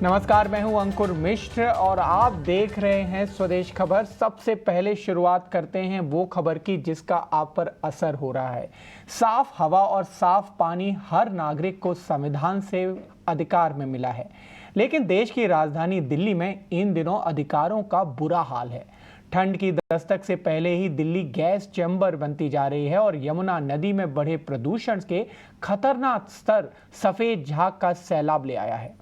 नमस्कार, मैं हूं अंकुर मिश्र और आप देख रहे हैं स्वदेश खबर। सबसे पहले शुरुआत करते हैं वो खबर की जिसका आप पर असर हो रहा है। साफ हवा और साफ पानी हर नागरिक को संविधान से अधिकार में मिला है, लेकिन देश की राजधानी दिल्ली में इन दिनों अधिकारों का बुरा हाल है। ठंड की दस्तक से पहले ही दिल्ली गैस चैम्बर बनती जा रही है और यमुना नदी में बढ़े प्रदूषण के खतरनाक स्तर सफेद झाग का सैलाब ले आया है।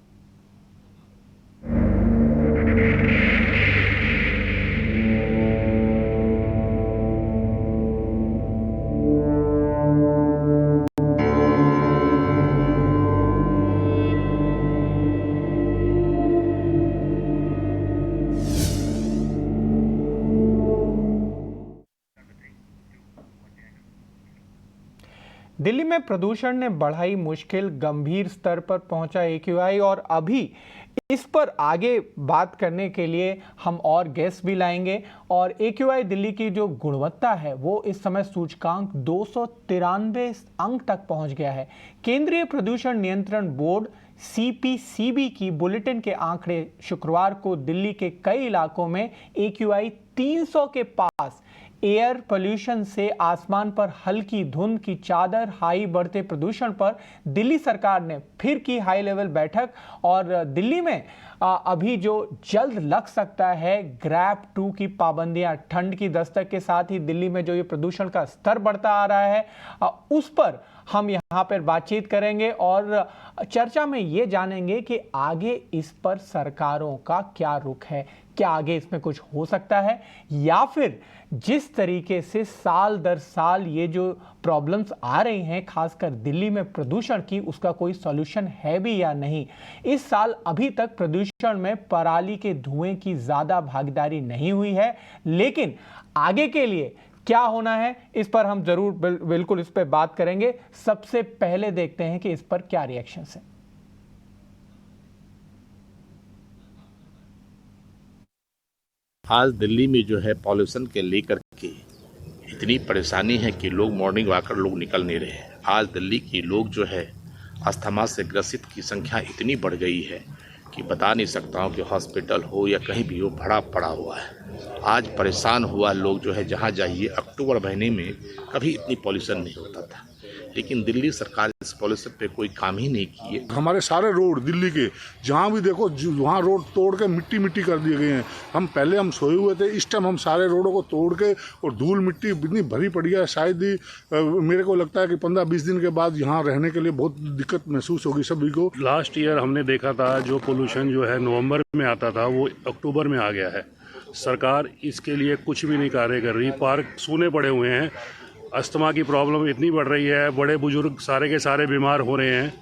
दिल्ली में प्रदूषण ने बढ़ाई मुश्किल, गंभीर स्तर पर पहुंचा AQI और अभी इस पर आगे बात करने के लिए हम और गेस्ट भी लाएंगे। और AQI दिल्ली की जो गुणवत्ता है वो इस समय सूचकांक 293 अंक तक पहुंच गया है। केंद्रीय प्रदूषण नियंत्रण बोर्ड CPCB की बुलेटिन के आंकड़े शुक्रवार को दिल्ली के कई इलाकों में AQI 300 के पास। एयर पोल्यूशन से आसमान पर हल्की धुंध की चादर, हाई बढ़ते प्रदूषण पर दिल्ली सरकार ने फिर की हाई लेवल बैठक और दिल्ली में अभी जो जल्द लग सकता है ग्रैप 2 की पाबंदियां। ठंड की दस्तक के साथ ही दिल्ली में जो ये प्रदूषण का स्तर बढ़ता आ रहा है उस पर हम यहाँ पर बातचीत करेंगे और चर्चा में ये जानेंगे कि आगे इस पर सरकारों का क्या रुख है। क्या आगे इसमें कुछ हो सकता है या फिर जिस तरीके से साल दर साल ये जो प्रॉब्लम्स आ रही हैं खासकर दिल्ली में प्रदूषण की, उसका कोई सॉल्यूशन है भी या नहीं। इस साल अभी तक प्रदूषण में पराली के धुएं की ज्यादा भागीदारी नहीं हुई है, लेकिन आगे के लिए क्या होना है इस पर हम जरूर बिल्कुल इस पर बात करेंगे। सबसे पहले देखते हैं कि इस पर क्या रिएक्शन है। आज दिल्ली में जो है पॉल्यूशन के लेकर के इतनी परेशानी है कि लोग मॉर्निंग वॉकर लोग निकल नहीं रहे हैं। आज दिल्ली के लोग जो है अस्थमा से ग्रसित की संख्या इतनी बढ़ गई है कि बता नहीं सकता हूँ कि हॉस्पिटल हो या कहीं भी हो भरा पड़ा हुआ है। आज परेशान हुआ लोग जो है जहाँ जाइए। अक्टूबर महीने में कभी इतनी पॉल्यूशन नहीं होता था, लेकिन दिल्ली सरकार इस पॉल्यूशन पे कोई काम ही नहीं किए। हमारे सारे रोड दिल्ली के जहाँ भी देखो वहाँ रोड तोड़ के मिट्टी मिट्टी कर दिए गए हैं। हम सोए हुए थे, इस टाइम हम सारे रोडों को तोड़ के और धूल मिट्टी इतनी भरी पड़ी है। शायद ही मेरे को लगता है कि 15-20 दिन के बाद यहाँ रहने के लिए बहुत दिक्कत महसूस होगी सभी को। लास्ट ईयर हमने देखा था जो पोल्यूशन जो है नवंबर में आता था वो अक्टूबर में आ गया है। सरकार इसके लिए कुछ भी नहीं कार्य कर रही। पार्क सूने पड़े हुए हैं। अस्थमा की प्रॉब्लम इतनी बढ़ रही है, बड़े बुजुर्ग सारे के सारे बीमार हो रहे हैं।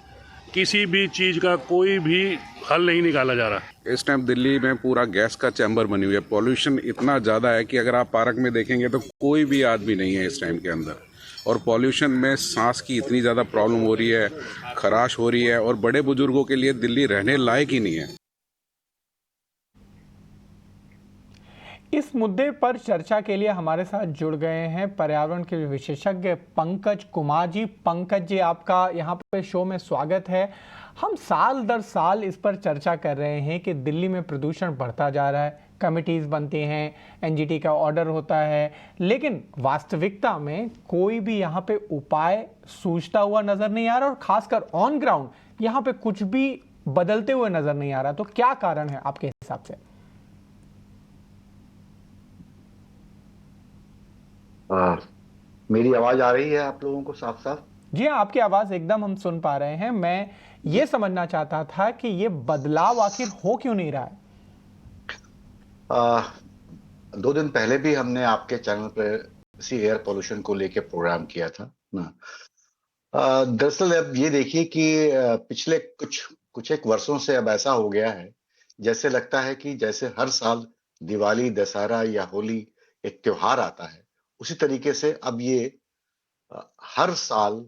किसी भी चीज़ का कोई भी हल नहीं निकाला जा रहा। इस टाइम दिल्ली में पूरा गैस का चैम्बर बनी हुई है। पॉल्यूशन इतना ज़्यादा है कि अगर आप पार्क में देखेंगे तो कोई भी आदमी नहीं है इस टाइम के अंदर। और पॉल्यूशन में सांस की इतनी ज़्यादा प्रॉब्लम हो रही है, खराश हो रही है और बड़े बुजुर्गों के लिए दिल्ली रहने लायक ही नहीं है। इस मुद्दे पर चर्चा के लिए हमारे साथ जुड़ गए हैं पर्यावरण के विशेषज्ञ पंकज कुमार जी। पंकज जी, आपका यहाँ पे शो में स्वागत है। हम साल दर साल इस पर चर्चा कर रहे हैं कि दिल्ली में प्रदूषण बढ़ता जा रहा है, कमिटीज बनती हैं, NGT का ऑर्डर होता है, लेकिन वास्तविकता में कोई भी यहाँ पे उपाय सूझता हुआ नजर नहीं आ रहा और खासकर ऑन ग्राउंड यहाँ पे कुछ भी बदलते हुए नजर नहीं आ रहा। तो क्या कारण है आपके हिसाब से? मेरी आवाज आ रही है आप लोगों को साफ साफ? जी हाँ, आपकी आवाज एकदम हम सुन पा रहे हैं। मैं ये समझना चाहता था कि ये बदलाव आखिर हो क्यों नहीं रहा है। 2 दिन पहले भी हमने आपके चैनल पर इसी एयर पोल्यूशन को लेके प्रोग्राम किया था ना। दरअसल अब ये देखिए कि पिछले कुछ एक वर्षों से अब ऐसा हो गया है जैसे लगता है कि जैसे हर साल दिवाली, दशहरा या होली एक त्योहार आता है, उसी तरीके से अब ये हर साल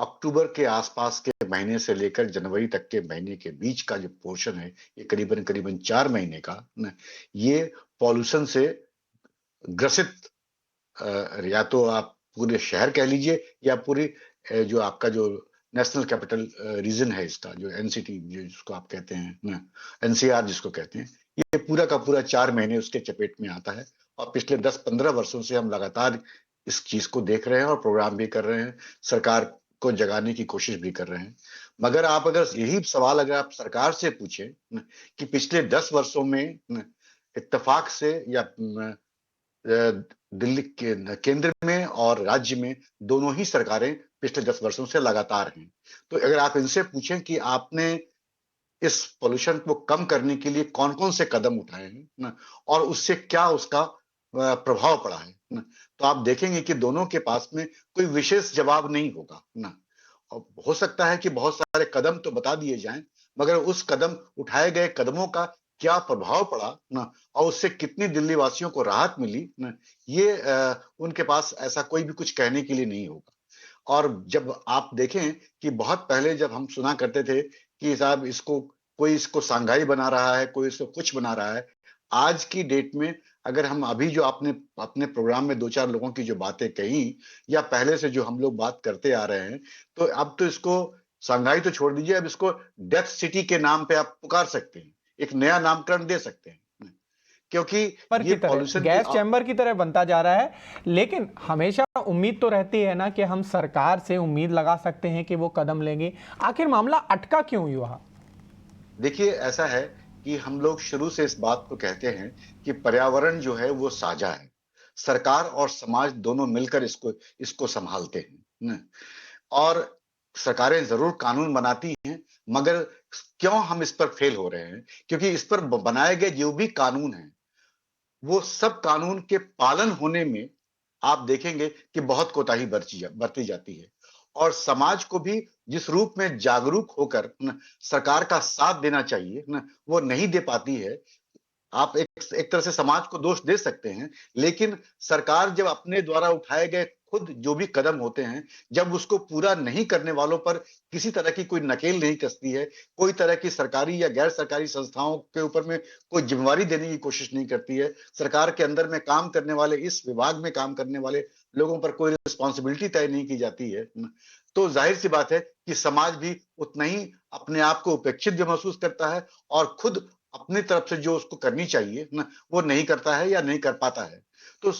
अक्टूबर के आसपास के महीने से लेकर जनवरी तक के महीने के बीच का जो पोर्शन है, ये करीबन 4 महीने का ना, ये पॉल्यूशन से ग्रसित या तो आप पूरे शहर कह लीजिए या पूरी जो आपका जो नेशनल कैपिटल रीजन है इसका, जो एनसीटी जिसको आप कहते हैं ना, एनसीआर जिसको कहते हैं, ये पूरा का पूरा 4 महीने उसके चपेट में आता है। और पिछले 10-15 वर्षों से हम लगातार इस चीज को देख रहे हैं और प्रोग्राम भी कर रहे हैं, सरकार को जगाने की कोशिश भी कर रहे हैं। मगर आप अगर यही सवाल अगर आप सरकार से पूछे कि पिछले 10 वर्षों में इत्तेफाक से या दिल्ली के केंद्र में और राज्य में दोनों ही सरकारें पिछले 10 वर्षों से लगातार हैं, तो अगर आप इनसे पूछें कि आपने इस पोल्यूशन को कम करने के लिए कौन कौन से कदम उठाए हैं ना, और उससे क्या उसका प्रभाव पड़ा है ना, तो आप देखेंगे कि दोनों के पास में कोई विशेष जवाब नहीं होगा ना। और हो सकता है कि बहुत सारे कदम तो बता दिए जाएं, मगर उस कदम उठाए गए कदमों का क्या प्रभाव पड़ा ना, और उससे कितनी दिल्ली वासियों को राहत मिली ना, ये उनके पास ऐसा कोई भी कुछ कहने के लिए नहीं होगा। और जब आप देखें कि बहुत पहले जब हम सुना करते थे कि साहब इसको सांघाई बना रहा है, कोई इसको कुछ बना रहा है, आज की डेट में अगर हम अभी जो आपने अपने प्रोग्राम में 2-4 लोगों की जो बातें कही या पहले से जो हम लोग बात करते आ रहे हैं, तो अब तो इसको सांघाई तो छोड़ दीजिए, अब इसको डेथ सिटी के नाम पे आप पुकार सकते हैं, एक नया नामकरण दे सकते हैं, क्योंकि ये पॉल्यूशन गैस चैम्बर की तरह बनता जा रहा है। लेकिन हमेशा उम्मीद तो रहती है ना कि हम सरकार से उम्मीद लगा सकते हैं कि वो कदम लेंगे। आखिर मामला अटका क्यों हुआ? देखिए, ऐसा है कि हम लोग शुरू से इस बात को कहते हैं कि पर्यावरण जो है वो साझा है, सरकार और समाज दोनों मिलकर इसको संभालते हैं न? और सरकारें जरूर कानून बनाती हैं, मगर क्यों हम इस पर फेल हो रहे हैं? क्योंकि इस पर बनाए गए जो भी कानून हैं, वो सब कानून के पालन होने में आप देखेंगे कि बहुत कोताही बरती जाती है। और समाज को भी जिस रूप में जागरूक होकर सरकार का साथ देना चाहिए ना, वो नहीं दे पाती है। आप एक तरह से समाज को दोष दे सकते हैं, लेकिन सरकार जब अपने द्वारा उठाए गए खुद जो भी कदम होते हैं, जब उसको पूरा नहीं करने वालों पर किसी तरह की कोई नकेल नहीं कसती है, कोई तरह की सरकारी या गैर सरकारी संस्थाओं के ऊपर में कोई जिम्मेवारी देने की कोशिश नहीं करती है, सरकार के अंदर में काम करने वाले, इस विभाग में काम करने वाले लोगों पर कोई रिस्पॉन्सिबिलिटी तय नहीं की जाती है, तो जाहिर सी बात है कि समाज भी उतना ही अपने आप को उपेक्षित भी महसूस करता है और खुद अपनी तरफ से जो उसको करनी चाहिए ना, वो नहीं करता है या नहीं कर पाता है। तो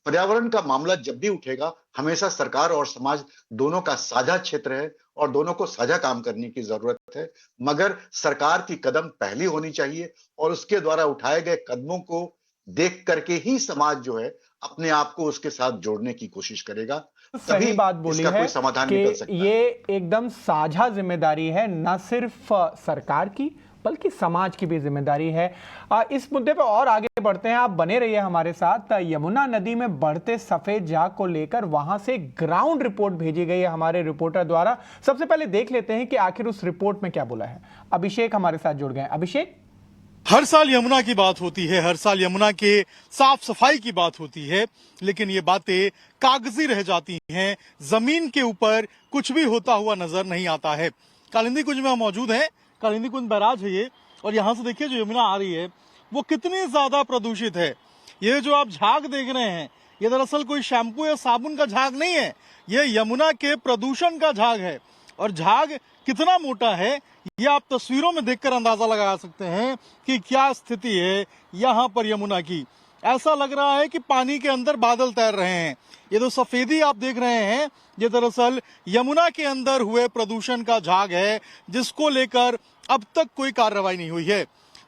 पर्यावरण का मामला जब भी उठेगा, हमेशा सरकार और समाज दोनों का साझा क्षेत्र है और दोनों को साझा काम करने की जरूरत है। मगर सरकार की कदम पहली होनी चाहिए और उसके द्वारा उठाए गए कदमों को देख करके ही समाज जो है अपने आप को उसके साथ जोड़ने की कोशिश करेगा। सही बात बोली है कि ये एकदम साझा जिम्मेदारी है, न सिर्फ सरकार की बल्कि समाज की भी जिम्मेदारी है। इस मुद्दे पर और आगे बढ़ते हैं, आप बने रहिए हमारे साथ। यमुना नदी में बढ़ते सफेद झाग को लेकर वहां से ग्राउंड रिपोर्ट भेजी गई है हमारे रिपोर्टर द्वारा। सबसे पहले देख लेते हैं कि आखिर उस रिपोर्ट में क्या बोला है। अभिषेक हमारे साथ जुड़ गए। अभिषेक, हर साल यमुना की बात होती है, हर साल यमुना के साफ सफाई की बात होती है, लेकिन ये बातें कागजी रह जाती हैं, जमीन के ऊपर कुछ भी होता हुआ नजर नहीं आता है। कालिंदी कुंज में हम मौजूद हैं, कालिंदी कुंज बैराज है ये, और यहाँ से देखिए जो यमुना आ रही है वो कितनी ज्यादा प्रदूषित है। ये जो आप झाग देख रहे हैं, ये दरअसल कोई शैम्पू या साबुन का झाग नहीं है, ये यमुना के प्रदूषण का झाग है। और झाग कितना मोटा है ये आप तस्वीरों में देखकर अंदाजा लगा सकते हैं कि क्या स्थिति है यहाँ पर यमुना की। ऐसा लग रहा है कि पानी के अंदर बादल तैर रहे हैं। ये जो सफेदी आप देख रहे हैं, ये दरअसल यमुना के अंदर हुए प्रदूषण का झाग है, जिसको लेकर अब तक कोई कार्रवाई नहीं हुई है।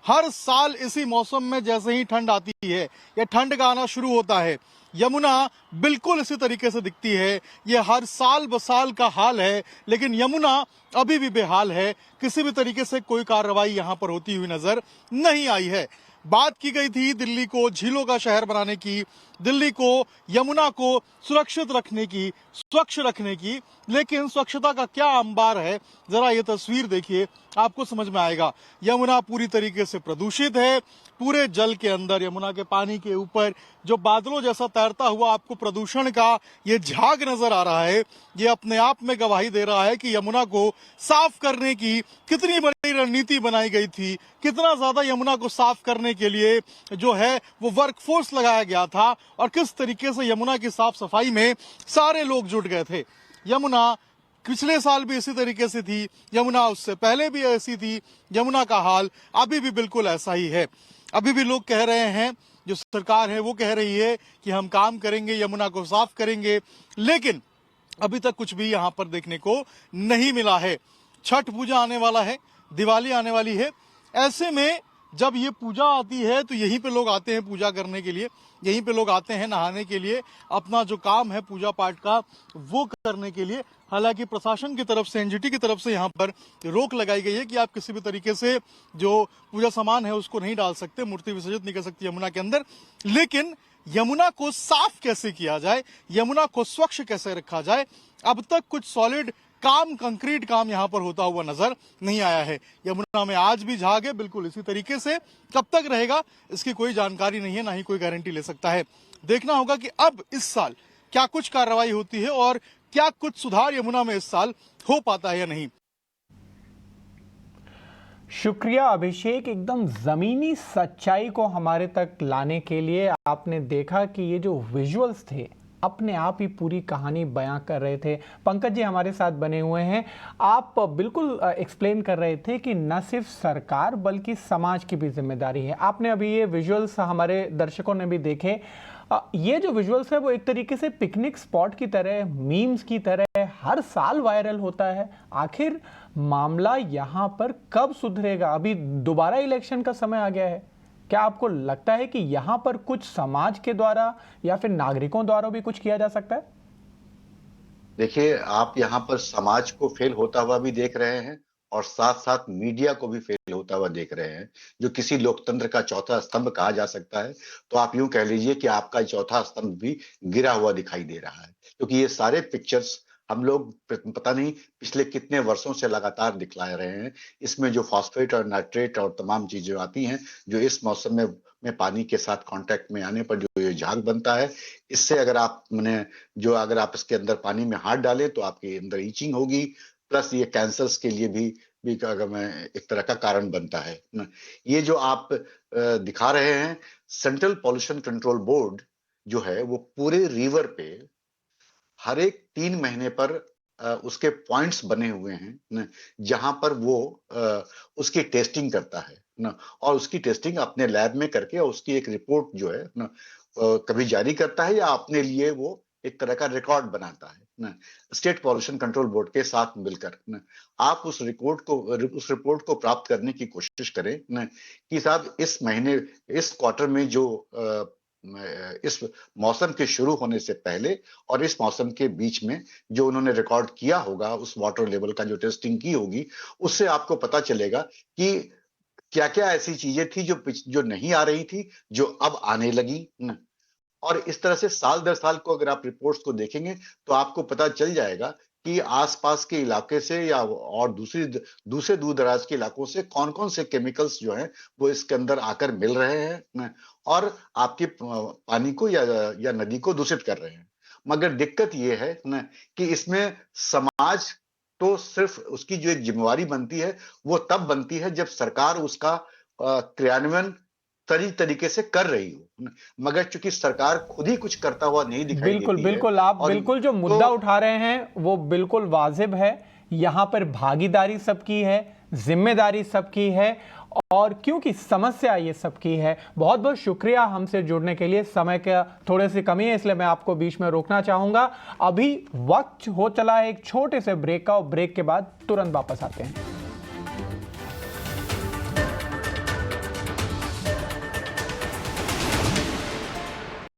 हर साल इसी मौसम में जैसे ही ठंड आती है या ठंड का आना शुरू होता है, यमुना बिल्कुल इसी तरीके से दिखती है। ये हर साल बसाल का हाल है, लेकिन यमुना अभी भी बेहाल है। किसी भी तरीके से कोई कार्रवाई यहाँ पर होती हुई नजर नहीं आई है। बात की गई थी दिल्ली को झीलों का शहर बनाने की, दिल्ली को, यमुना को सुरक्षित रखने की, स्वच्छ रखने की, लेकिन स्वच्छता का क्या अंबार है, जरा ये तस्वीर देखिए, आपको समझ में आएगा। यमुना पूरी तरीके से प्रदूषित है। पूरे जल के अंदर, यमुना के पानी के ऊपर जो बादलों जैसा तैरता हुआ आपको प्रदूषण का ये झाग नजर आ रहा है, ये अपने आप में गवाही दे रहा है कि यमुना को साफ करने की कितनी बड़ी रणनीति बनाई गई थी, कितना ज्यादा यमुना को साफ करने के लिए जो है वो वर्कफोर्स लगाया गया था, और किस तरीके से यमुना की साफ सफाई में सारे लोग जुट गए थे। यमुना पिछले साल भी इसी तरीके से थी यमुना, उससे पहले भी ऐसी थी यमुना का हाल अभी भी बिल्कुल ऐसा ही है। अभी भी लोग कह रहे हैं, जो सरकार है वो कह रही है कि हम काम करेंगे, यमुना को साफ करेंगे, लेकिन अभी तक कुछ भी यहाँ पर देखने को नहीं मिला है। छठ पूजा आने वाला है, दिवाली आने वाली है, ऐसे में जब ये पूजा आती है तो यहीं पे लोग आते हैं पूजा करने के लिए, यहीं पे लोग आते हैं नहाने के लिए, अपना जो काम है पूजा पाठ का वो करने के लिए। हालांकि प्रशासन की तरफ से, एनजीटी की तरफ से यहाँ पर रोक लगाई गई है कि आप किसी भी तरीके से जो पूजा सामान है उसको नहीं डाल सकते, मूर्ति विसर्जित नहीं कर सकती यमुना के अंदर। लेकिन यमुना को साफ कैसे किया जाए, यमुना को स्वच्छ कैसे रखा जाए, अब तक कुछ सॉलिड काम, कंक्रीट काम यहाँ पर होता हुआ नजर नहीं आया है। यमुना में आज भी झाग है बिल्कुल इसी तरीके से, कब तक रहेगा इसकी कोई जानकारी नहीं है, ना ही कोई गारंटी ले सकता है। देखना होगा कि अब इस साल क्या कुछ कार्रवाई होती है और क्या कुछ सुधार यमुना में इस साल हो पाता है या नहीं। शुक्रिया अभिषेक, एकदम जमीनी सच्चाई को हमारे तक लाने के लिए। आपने देखा कि ये जो विजुअल्स थे अपने आप ही पूरी कहानी बयां कर रहे थे। पंकज जी हमारे साथ बने हुए हैं, आप बिल्कुल एक्सप्लेन कर रहे थे कि न सिर्फ सरकार बल्कि समाज की भी जिम्मेदारी है। आपने अभी ये विजुअल्स हमारे दर्शकों ने भी देखे। ये जो विजुअल्स है वो एक तरीके से पिकनिक स्पॉट की तरह, मीम्स की तरह हर साल वायरल होता है। आखिर मामला यहाँ पर कब सुधरेगा? अभी दोबारा इलेक्शन का समय आ गया है, क्या आपको लगता है कि यहां पर कुछ समाज के द्वारा या फिर नागरिकों द्वारा भी कुछ किया जा सकता है? देखिए, आप यहाँ पर समाज को फेल होता हुआ भी देख रहे हैं और साथ साथ मीडिया को भी फेल होता हुआ देख रहे हैं, जो किसी लोकतंत्र का चौथा स्तंभ कहा जा सकता है। तो आप यूं कह लीजिए कि आपका चौथा स्तंभ भी गिरा हुआ दिखाई दे रहा है, क्योंकि ये सारे पिक्चर्स हम लोग पता नहीं पिछले कितने वर्षों से लगातार दिखला रहे हैं। इसमें जो फॉस्फेट और नाइट्रेट और तमाम चीजें आती हैं, जो इस मौसम में पानी के साथ कांटेक्ट में आने पर जो ये झाग बनता है, इससे अगर आप अगर आप इसके अंदर पानी में हाथ डालें तो आपके अंदर ईचिंग होगी, प्लस ये कैंसर्स के लिए भी एक तरह का कारण बनता है ना। ये जो आप दिखा रहे हैं, सेंट्रल पॉल्यूशन कंट्रोल बोर्ड जो है वो पूरे रिवर पे हर एक 3 महीने पर उसके पॉइंट्स बने हुए हैं ना, जहां पर वो उसकी टेस्टिंग करता है ना, और उसकी टेस्टिंग अपने लैब में करके उसकी एक रिपोर्ट जो है ना कभी जारी करता है या अपने लिए वो एक तरह का रिकॉर्ड बनाता है ना, स्टेट पॉल्यूशन कंट्रोल बोर्ड के साथ मिलकर ना। आप उस रिपोर्ट को प्राप्त करने की कोशिश करें ना कि साहब इस महीने, इस क्वार्टर में जो इस मौसम के शुरू होने से पहले और इस मौसम के बीच में जो उन्होंने रिकॉर्ड किया होगा, उस वाटर लेवल का जो टेस्टिंग की होगी, उससे आपको पता चलेगा कि क्या क्या ऐसी चीजें थी जो नहीं आ रही थी, जो अब आने लगी ना। और इस तरह से साल दर साल को अगर आप रिपोर्ट्स को देखेंगे तो आपको पता चल जाएगा कि आसपास के इलाके से या और दूसरे दूर दराज के इलाकों से कौन कौन से केमिकल्स जो हैं वो इसके अंदर आकर मिल रहे हैं और आपके पानी को या नदी को दूषित कर रहे हैं। मगर दिक्कत ये है ना कि इसमें समाज तो सिर्फ उसकी जो एक जिम्मेवारी बनती है वो तब बनती है जब सरकार उसका क्रियान्वयन तरीके से कर रही हो, मगर चूंकि सरकार खुद ही कुछ करता हुआ नहीं दिखाई देती बिल्कुल है, आप बिल्कुल जो मुद्दा उठा रहे हैं वो बिल्कुल वाजिब है। यहाँ पर भागीदारी सबकी है, जिम्मेदारी सबकी है, और क्योंकि समस्या ये सबकी है। बहुत बहुत शुक्रिया हमसे जुड़ने के लिए। समय का थोड़े सी कमी है इसलिए मैं आपको बीच में रोकना चाहूंगा। अभी वक्त हो चला है एक छोटे से ब्रेक का, और ब्रेक के बाद तुरंत वापस आते हैं।